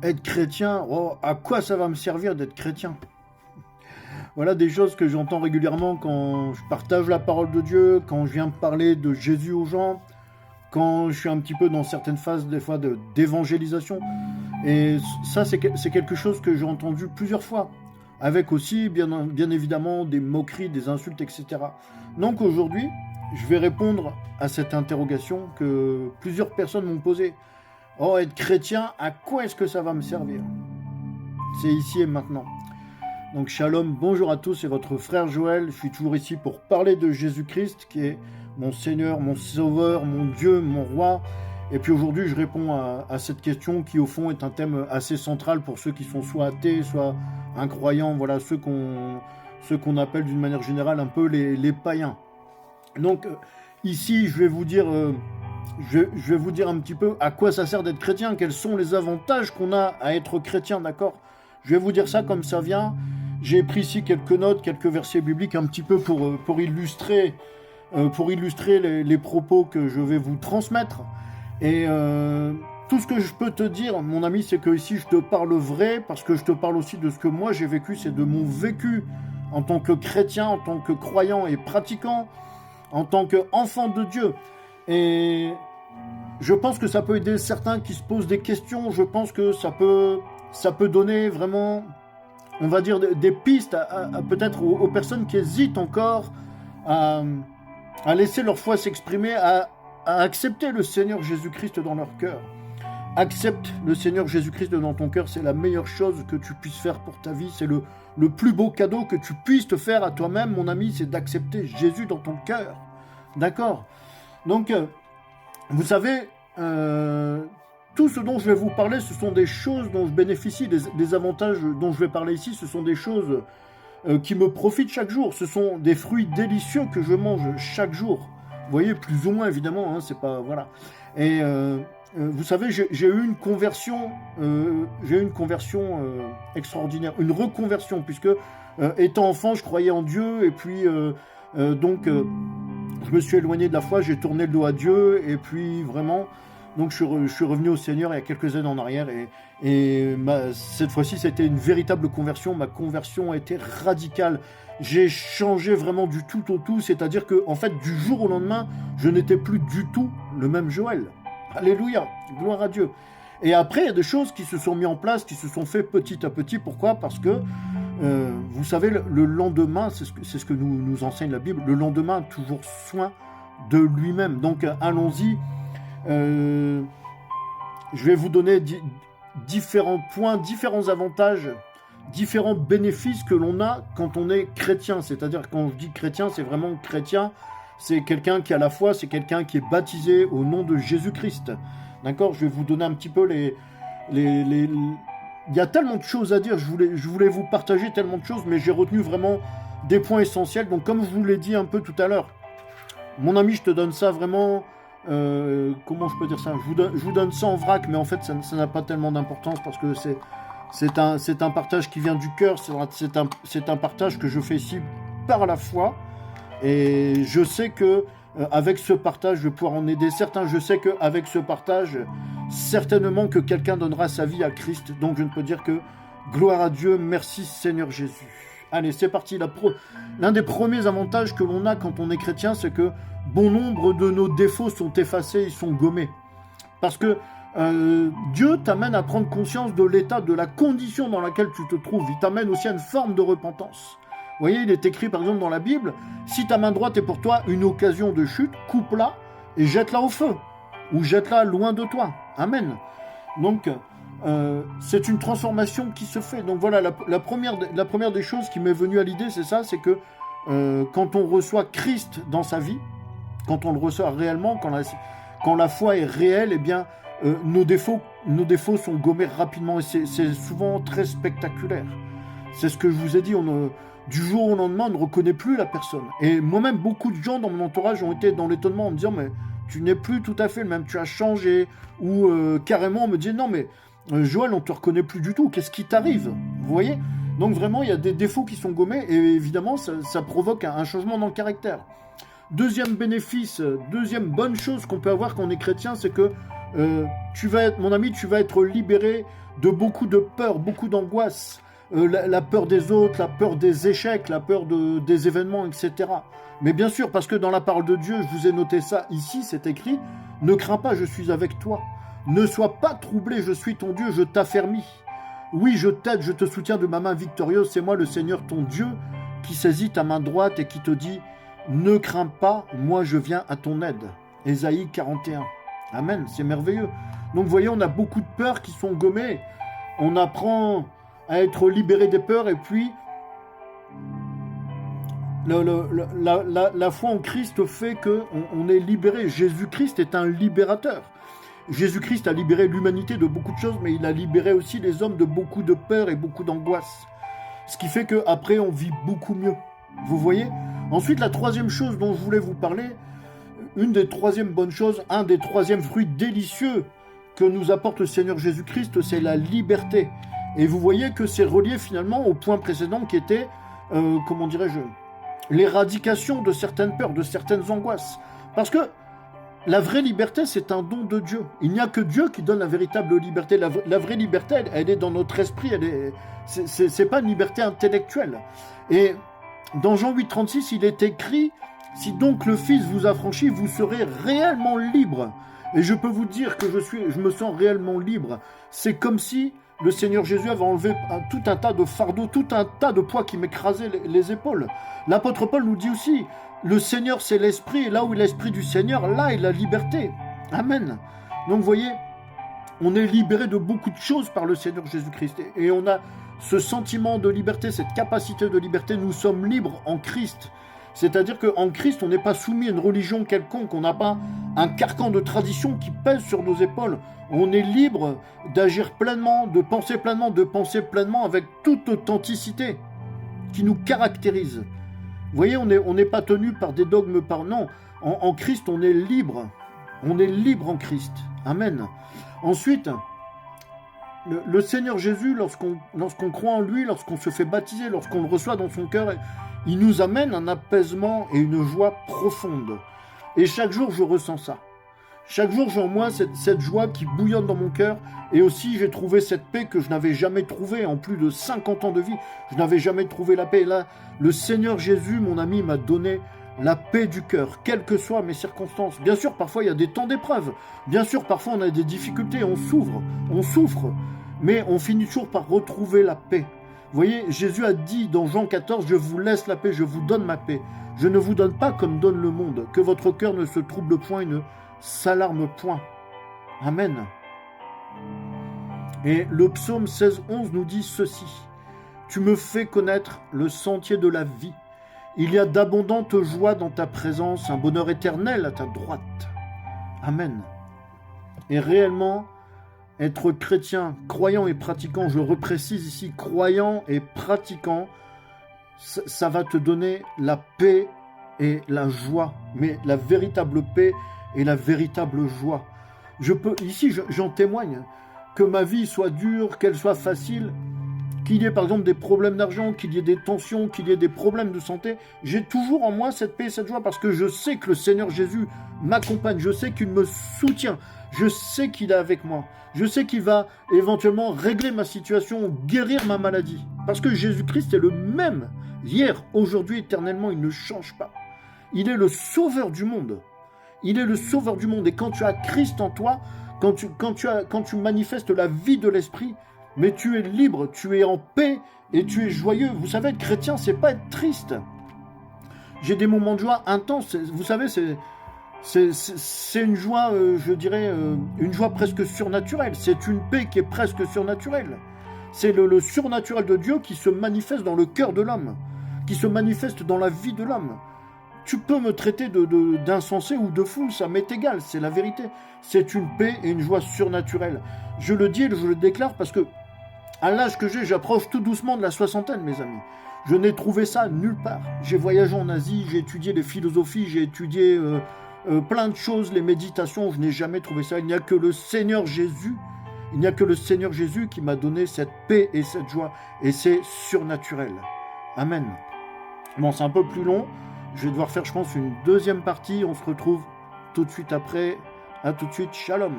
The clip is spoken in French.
être chrétien, oh, à quoi ça va me servir d'être chrétien? Voilà des choses que j'entends régulièrement quand je partage la parole de Dieu, quand je viens parler de Jésus aux gens, quand je suis un petit peu dans certaines phases des fois d'évangélisation. Et ça, c'est quelque chose que j'ai entendu plusieurs fois, avec aussi, bien évidemment, des moqueries, des insultes, etc. Donc aujourd'hui, je vais répondre à cette interrogation que plusieurs personnes m'ont posée. Oh, être chrétien, à quoi est-ce que ça va me servir? C'est ici et maintenant. Donc shalom, bonjour à tous, c'est votre frère Joël. Je suis toujours ici pour parler de Jésus-Christ, qui est mon Seigneur, mon Sauveur, mon Dieu, mon Roi. Et puis aujourd'hui, je réponds à cette question qui, au fond, est un thème assez central pour ceux qui sont soit athées, soit incroyants, voilà, ceux qu'on appelle d'une manière générale un peu les païens. Donc ici, je vais vous dire un petit peu à quoi ça sert d'être chrétien, quels sont les avantages qu'on a à être chrétien, d'accord? Je vais vous dire ça comme ça vient. J'ai pris ici quelques notes, quelques versets bibliques un petit peu pour illustrer les propos que je vais vous transmettre. Et tout ce que je peux te dire, mon ami, c'est que ici je te parle vrai, parce que je te parle aussi de ce que moi j'ai vécu, c'est de mon vécu en tant que chrétien, en tant que croyant et pratiquant, en tant qu'enfant de Dieu. Et je pense que ça peut aider certains qui se posent des questions, je pense que ça peut donner vraiment, on va dire, des pistes peut-être aux personnes qui hésitent encore à laisser leur foi s'exprimer, à accepter le Seigneur Jésus-Christ dans leur cœur. Accepte le Seigneur Jésus-Christ dans ton cœur, c'est la meilleure chose que tu puisses faire pour ta vie, c'est le plus beau cadeau que tu puisses te faire à toi-même, mon ami, c'est d'accepter Jésus dans ton cœur. D'accord? Donc, vous savez, tout ce dont je vais vous parler, ce sont des choses dont je bénéficie, des avantages dont je vais parler ici, ce sont des choses qui me profitent chaque jour. Ce sont des fruits délicieux que je mange chaque jour. Vous voyez, plus ou moins évidemment, hein, c'est pas voilà. Et vous savez, j'ai eu une conversion, extraordinaire, une reconversion, puisque étant enfant, je croyais en Dieu, et puis je me suis éloigné de la foi, j'ai tourné le dos à Dieu, et puis vraiment, donc je suis revenu au Seigneur il y a quelques années en arrière, et cette fois-ci, c'était une véritable conversion. Ma conversion a été radicale. J'ai changé vraiment du tout au tout, c'est-à-dire que, en fait, du jour au lendemain, je n'étais plus du tout le même Joël. Alléluia, gloire à Dieu. Et après, il y a des choses qui se sont mises en place, qui se sont faites petit à petit. Pourquoi? Parce que, vous savez, le lendemain, c'est ce que nous enseigne la Bible, le lendemain a toujours soin de lui-même. Donc, allons-y. Je vais vous donner différents points, différents avantages, différents bénéfices que l'on a quand on est chrétien. C'est-à-dire, quand je dis chrétien, c'est vraiment chrétien, c'est quelqu'un qui a la foi, c'est quelqu'un qui est baptisé au nom de Jésus-Christ. D'accord? Je vais vous donner un petit peu il y a tellement de choses à dire, je voulais vous partager tellement de choses, mais j'ai retenu vraiment des points essentiels. Donc, comme je vous l'ai dit un peu tout à l'heure, mon ami, je te donne ça vraiment... comment je peux dire ça? Je vous donne ça en vrac, mais en fait, ça n'a pas tellement d'importance, parce que c'est un partage qui vient du cœur, c'est un partage que je fais ici par la foi, et je sais que avec ce partage, je vais pouvoir en aider certains. Je sais qu'avec ce partage, certainement que quelqu'un donnera sa vie à Christ. Donc je ne peux dire que gloire à Dieu, merci Seigneur Jésus. Allez, c'est parti. L'un des premiers avantages que l'on a quand on est chrétien, c'est que bon nombre de nos défauts sont effacés, ils sont gommés. Parce que Dieu t'amène à prendre conscience de l'état, de la condition dans laquelle tu te trouves. Il t'amène aussi à une forme de repentance. Vous voyez, il est écrit par exemple dans la Bible, si ta main droite est pour toi une occasion de chute, coupe-la et jette-la au feu. Ou jette-la loin de toi. Amen. Donc, c'est une transformation qui se fait. Donc voilà, la première des choses qui m'est venue à l'idée, c'est ça, c'est que quand on reçoit Christ dans sa vie, quand on le reçoit réellement, quand la foi est réelle, eh bien, nos défauts sont gommés rapidement, et c'est souvent très spectaculaire. C'est ce que je vous ai dit, du jour au lendemain, on ne reconnaît plus la personne. Et moi-même, beaucoup de gens dans mon entourage ont été dans l'étonnement en me disant, mais tu n'es plus tout à fait le même, tu as changé, ou carrément on me dit, non mais Joël, on ne te reconnaît plus du tout, qu'est-ce qui t'arrive? Vous voyez? Donc vraiment, il y a des défauts qui sont gommés, et évidemment, ça provoque un changement dans le caractère. Deuxième bénéfice, deuxième bonne chose qu'on peut avoir quand on est chrétien, c'est que Mon ami, tu vas être libéré de beaucoup de peur, beaucoup d'angoisse. La peur des autres, la peur des échecs, la peur des événements, etc. Mais bien sûr, parce que dans la parole de Dieu, je vous ai noté ça ici, c'est écrit, « Ne crains pas, je suis avec toi. Ne sois pas troublé, je suis ton Dieu, je t'affermis. Oui, je t'aide, je te soutiens de ma main victorieuse, c'est moi le Seigneur ton Dieu qui saisit ta main droite et qui te dit, « Ne crains pas, moi je viens à ton aide. » Ésaïe 41. Amen, c'est merveilleux. Donc vous voyez, on a beaucoup de peurs qui sont gommées. On apprend à être libéré des peurs et puis la foi en Christ fait qu'on est libéré. Jésus-Christ est un libérateur. Jésus-Christ a libéré l'humanité de beaucoup de choses, mais il a libéré aussi les hommes de beaucoup de peur et beaucoup d'angoisse. Ce qui fait qu'après, on vit beaucoup mieux. Vous voyez ? Ensuite, la troisième chose dont je voulais vous parler, une des troisièmes bonnes choses, un des troisièmes fruits délicieux que nous apporte le Seigneur Jésus-Christ, c'est la liberté. Et vous voyez que c'est relié finalement au point précédent qui était, comment dirais-je, l'éradication de certaines peurs, de certaines angoisses. Parce que la vraie liberté, c'est un don de Dieu. Il n'y a que Dieu qui donne la véritable liberté. La vraie liberté, elle est dans notre esprit. C'est pas une liberté intellectuelle. Et dans Jean 8,36, il est écrit « Si donc le Fils vous affranchit, vous serez réellement libre. » Et je peux vous dire que je me sens réellement libre. C'est comme si le Seigneur Jésus avait enlevé tout un tas de fardeaux, tout un tas de poids qui m'écrasaient les épaules. L'apôtre Paul nous dit aussi, le Seigneur c'est l'Esprit, et là où est l'Esprit du Seigneur, là est la liberté. Amen. Donc vous voyez, on est libéré de beaucoup de choses par le Seigneur Jésus-Christ. Et on a ce sentiment de liberté, cette capacité de liberté, nous sommes libres en Christ. C'est-à-dire qu'en Christ, on n'est pas soumis à une religion quelconque, on n'a pas un carcan de tradition qui pèse sur nos épaules. On est libre d'agir pleinement, de penser pleinement avec toute authenticité qui nous caractérise. Vous voyez, on n'est pas tenu par des dogmes, non. En Christ, on est libre. On est libre en Christ. Amen. Ensuite, le Seigneur Jésus, lorsqu'on croit en lui, lorsqu'on se fait baptiser, lorsqu'on le reçoit dans son cœur, il nous amène un apaisement et une joie profonde. Et chaque jour, je ressens ça. Chaque jour, j'ai en moi cette joie qui bouillonne dans mon cœur. Et aussi, j'ai trouvé cette paix que je n'avais jamais trouvée. En plus de 50 ans de vie, je n'avais jamais trouvé la paix. Et là, le Seigneur Jésus, mon ami, m'a donné la paix du cœur, quelles que soient mes circonstances. Bien sûr, parfois, il y a des temps d'épreuve. Bien sûr, parfois, on a des difficultés, on souffre. Mais on finit toujours par retrouver la paix. Vous voyez, Jésus a dit dans Jean 14, « Je vous laisse la paix, je vous donne ma paix. Je ne vous donne pas comme donne le monde. Que votre cœur ne se trouble point et ne s'alarme point. » Amen. Et le psaume 16,11 nous dit ceci. « Tu me fais connaître le sentier de la vie. Il y a d'abondantes joies dans ta présence, un bonheur éternel à ta droite. » Amen. Et réellement, être chrétien, croyant et pratiquant, je reprécise ici, croyant et pratiquant, ça va te donner la paix et la joie, mais la véritable paix et la véritable joie. Ici, j'en témoigne, que ma vie soit dure, qu'elle soit facile, qu'il y ait par exemple des problèmes d'argent, qu'il y ait des tensions, qu'il y ait des problèmes de santé, j'ai toujours en moi cette paix et cette joie parce que je sais que le Seigneur Jésus m'accompagne, je sais qu'il me soutient, je sais qu'il est avec moi, je sais qu'il va éventuellement régler ma situation, guérir ma maladie, parce que Jésus-Christ est le même, hier, aujourd'hui, éternellement, il ne change pas. Il est le sauveur du monde. Il est le sauveur du monde. Et quand tu as Christ en toi, quand tu manifestes la vie de l'esprit, mais tu es libre, tu es en paix et tu es joyeux. Vous savez, être chrétien, c'est pas être triste. J'ai des moments de joie intenses. Vous savez, c'est une joie, je dirais, une joie presque surnaturelle. C'est une paix qui est presque surnaturelle. C'est le surnaturel de Dieu qui se manifeste dans le cœur de l'homme, qui se manifeste dans la vie de l'homme. Tu peux me traiter d'insensé ou de fou, ça m'est égal, c'est la vérité. C'est une paix et une joie surnaturelle. Je le dis et je le déclare parce que, à l'âge que j'ai, j'approche tout doucement de la soixantaine, mes amis. Je n'ai trouvé ça nulle part. J'ai voyagé en Asie, j'ai étudié les philosophies, j'ai étudié plein de choses, les méditations, je n'ai jamais trouvé ça. Il n'y a que le Seigneur Jésus, qui m'a donné cette paix et cette joie, et c'est surnaturel. Amen. Bon, c'est un peu plus long. Je vais devoir faire, je pense, une deuxième partie. On se retrouve tout de suite après. À tout de suite. Shalom.